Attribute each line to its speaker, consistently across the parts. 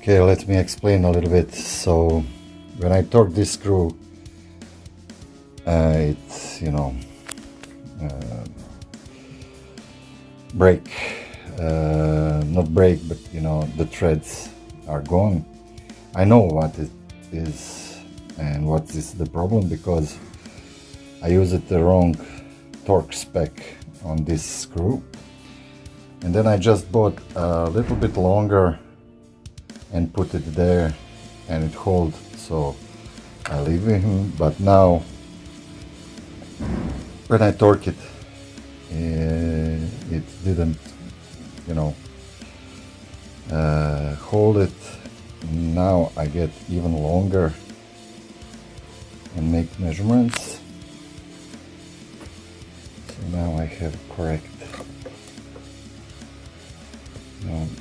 Speaker 1: Okay, let me explain a little bit. So when I torque this screw, it's, you know, break, not break, but you know, the threads are gone. I know what it is and what is the problem, because I used the wrong torque spec on this screw, and then I just bought a little bit longer and put it there, and it holds, so I leave him. But now when I torque it, it didn't, you know, hold it. Now I get even longer and make measurements. So now I have correct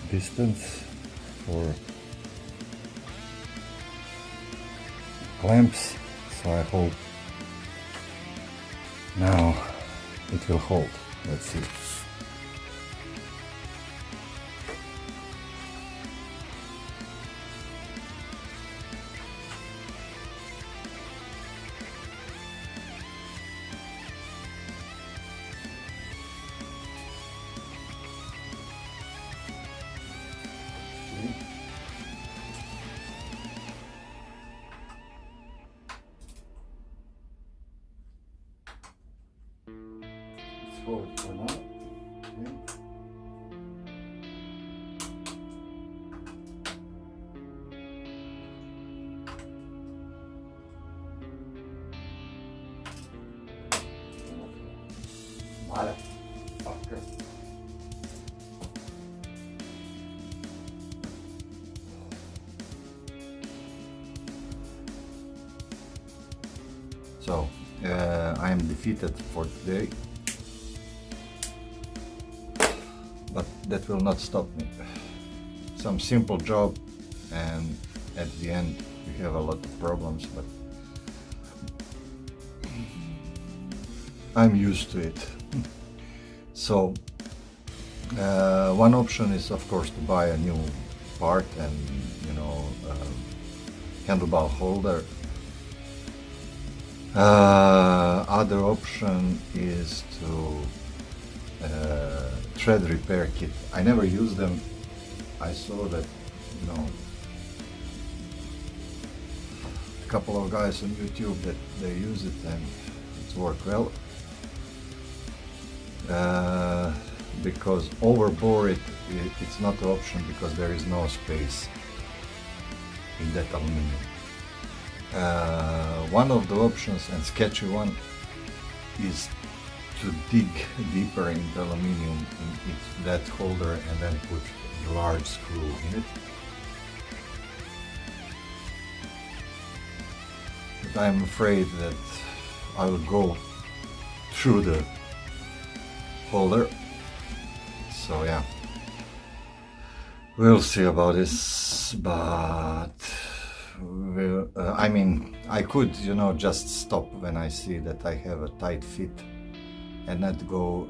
Speaker 1: distance for clamps, so I hope now it will hold. Let's see. Hold it for now. Okay. Motherfucker. So I am defeated for today. But that will not stop me. Some simple job, and at the end you have a lot of problems, but I'm used to it. So one option is, of course, to buy a new part and, you know, handlebar holder. Other option is to thread repair kit. I never use them. I saw that, you know, a couple of guys on YouTube that they use it and it's worked well. Because overbore it's not an option, because there is no space in that aluminum. One of the options, and sketchy one, is to dig deeper in the aluminum in that holder and then put the large screw in it. But I'm afraid that I will go through the holder. So yeah, we'll see about this. But I mean, I could, you know, just stop when I see that I have a tight fit, and not to go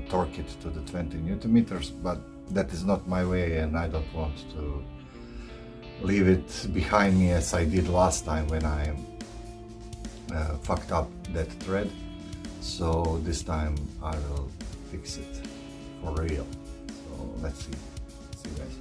Speaker 1: torque it to the 20 Newton meters, but that is not my way, and I don't want to leave it behind me as I did last time when I fucked up that thread. So this time I will fix it for real. So let's see. See you guys.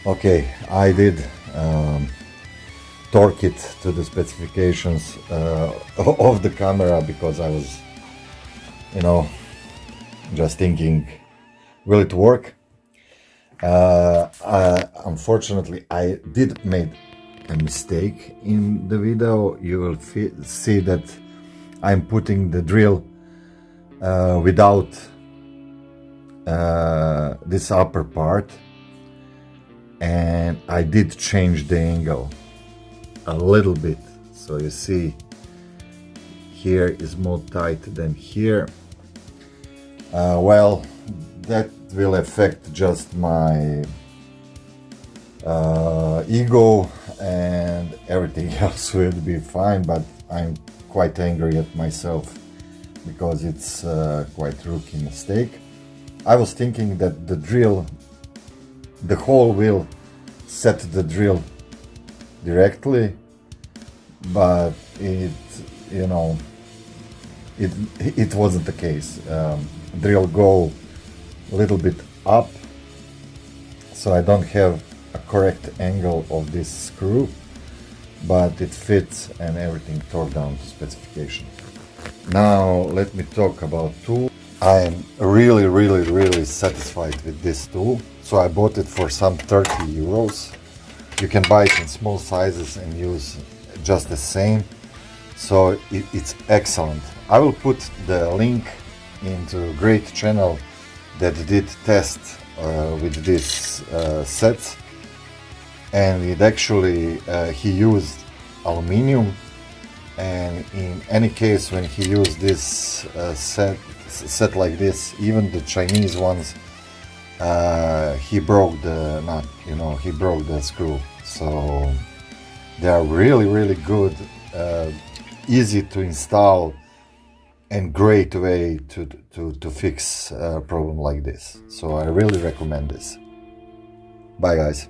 Speaker 1: Okay, I did torque it to the specifications of the camera because I was, you know, just thinking, will it work? Unfortunately, I did make a mistake in the video. You will see that I'm putting the drill without this upper part, and I did change the angle a little bit. So you see here is more tight than here. Well, that will affect just my ego, and everything else will be fine, but I'm quite angry at myself because it's quite rookie mistake. I was thinking that the hole will set the drill directly, but it wasn't the case. Drill go a little bit up, so I don't have a correct angle of this screw, but it fits and everything torqued down to specification. Now let me talk about tool. I am really satisfied with this tool. So I bought it for some 30 euros. You can buy it in small sizes and use just the same. So it's excellent. I will put the link into a great channel that did test with this set, and it actually he used aluminium, and in any case when he used this set like this, even the Chinese ones, he broke the nut, he broke the screw. So they are really good, easy to install, and great way to fix a problem like this. So I really recommend this. Bye guys.